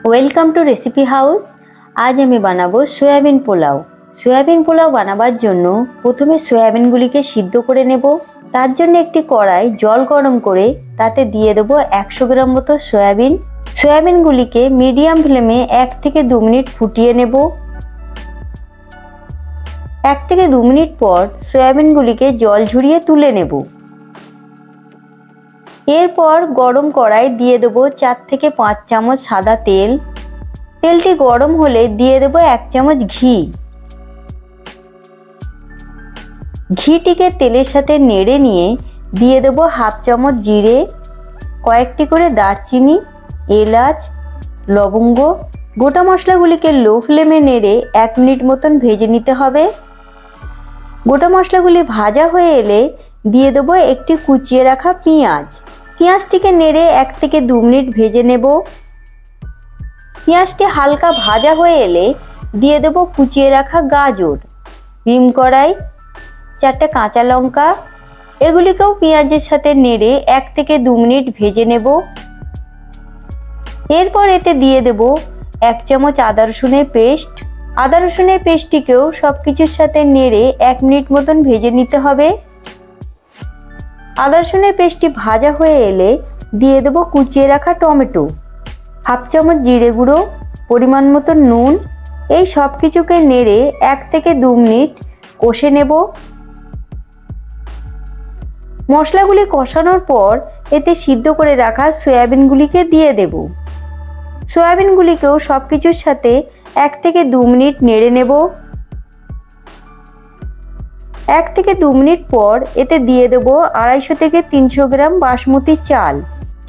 Welcome to recipe house. আজ আমি বানাবো সয়াবিন পোলাও। সয়াবিন পোলাও বানাবার জন্য প্রথমে সয়াবিনগুলিকে সিদ্ধ করে নেব। তার জন্য একটি কড়াই জল গরম করে তাতে দিয়ে দেবো 100 গ্রাম মতো সয়াবিন। সয়াবিনগুলিকে মিডিয়াম ফ্লেমে 1 থেকে 2 মিনিট ফুটিয়ে নেব। 1 থেকে 2 মিনিট পর সয়াবিনগুলিকে জল ঝরিয়ে তুলে নেব। এরপর গরম কড়াই দিয়ে দেবো 4 থেকে 5 চামচ সাদা তেল। তেলটি গরম হলে দিয়ে দেবো 1 চামচ ঘি। ঘিটিকে তেলের সাথে নেড়ে নিয়ে দিয়ে দেবো 1/2 চামচ জিরে, কয়েকটি করে দারচিনি, এলাচ, লবঙ্গ। গোটা মশলাগুলিকে লো ফ্লেমে নেড়ে 1 মিনিট মতন ভেজে নিতে হবে। গোটা মশলাগুলি ভাজা হয়ে এলে দিয়ে দেবো একটি কুচিয়ে রাখা পেঁয়াজ। পেঁয়াজটিকে নেড়ে 1 থেকে 2 মিনিট ভেজে নেব। পেঁয়াজটি হালকা ভাজা হয়ে এলে দিয়ে দেবো কুচিয়ে রাখা গাজর, ডিম কড়াই, 4টে কাঁচা লঙ্কা। এগুলিকেও পেঁয়াজের সাথে নেড়ে 1 থেকে 2 মিনিট ভেজে নেব। এরপর এতে দিয়ে দেব 1 চামচ আদা রসুনের পেস্ট। আদা রসুনের পেস্টটিকেও সব কিছুর সাথে নেড়ে 1 মিনিট মতন ভেজে নিতে হবে। আদা রসুনের পেস্টটি ভাজা হয়ে এলে দিয়ে দেব কুচিয়ে রাখা টমেটো, 1/2 চামচ জিরে গুঁড়ো, পরিমাণ মতো নুন। এই সব কিছুকে নেড়ে 1 থেকে 2 মিনিট কষে নেব। মশলাগুলি কষানোর পর এতে সিদ্ধ করে রাখা সয়াবিনগুলিকে দিয়ে দেব। সয়াবিনগুলিকেও সব কিছুর সাথে 1 থেকে 2 মিনিট নেড়ে নেব। 1 থেকে 2 মিনিট পর এতে দিয়ে দেব 250 থেকে 300 গ্রাম বাসমতি চাল।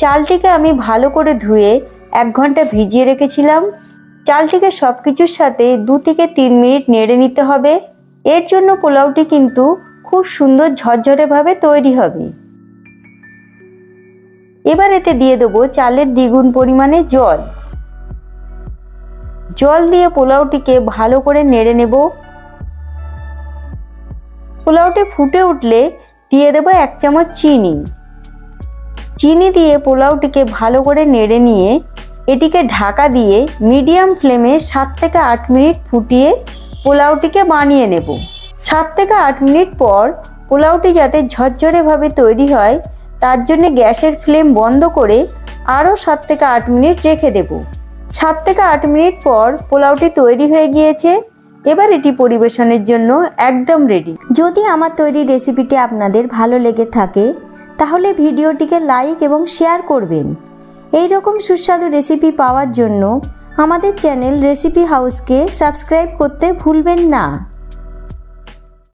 চালটিকে আমি ভালো করে ধুয়ে 1 ঘন্টা ভিজিয়ে রেখেছিলাম। চালটিকে সব কিছুর সাথে 2 থেকে 3 মিনিট নেড়ে নিতে হবে। এর জন্য পোলাওটি কিন্তু খুব সুন্দর ঝরঝরে ভাবে তৈরি হবে। এবার এতে দিয়ে দেব চালের দ্বিগুণ পরিমাণে জল। জল দিয়ে পোলাওটিকে ভালো করে নেড়ে নেব। পোলাওটি ফুটে উঠলে দিয়ে দেব 1 চামচ চিনি। চিনি দিয়ে পোলাওটিকে ভালো করে নেড়ে নিয়ে এটিকে ঢাকা দিয়ে মিডিয়াম ফ্লেমে 7 থেকে 8 মিনিট ফুটিয়ে পোলাওটিকে বানিয়ে নেব। 7 থেকে 8 মিনিট পর পোলাওটি যাতে ঝরঝরে ভাবে তৈরি হয় তার জন্য গ্যাসের ফ্লেম বন্ধ করে আরও 7 থেকে 8 মিনিট রেখে দেব। 7 থেকে 8 মিনিট পর পোলাওটি তৈরি হয়ে গিয়েছে। এবার এটি পরিবেশনের জন্য একদম রেডি। যদি আমার তৈরি রেসিপিটি আপনাদের ভালো লেগে থাকে তাহলে ভিডিওটিকে লাইক এবং শেয়ার করবেন। এই রকম সুস্বাদু রেসিপি পাওয়ার জন্য আমাদের চ্যানেল রেসিপি হাউসকে সাবস্ক্রাইব করতে ভুলবেন না।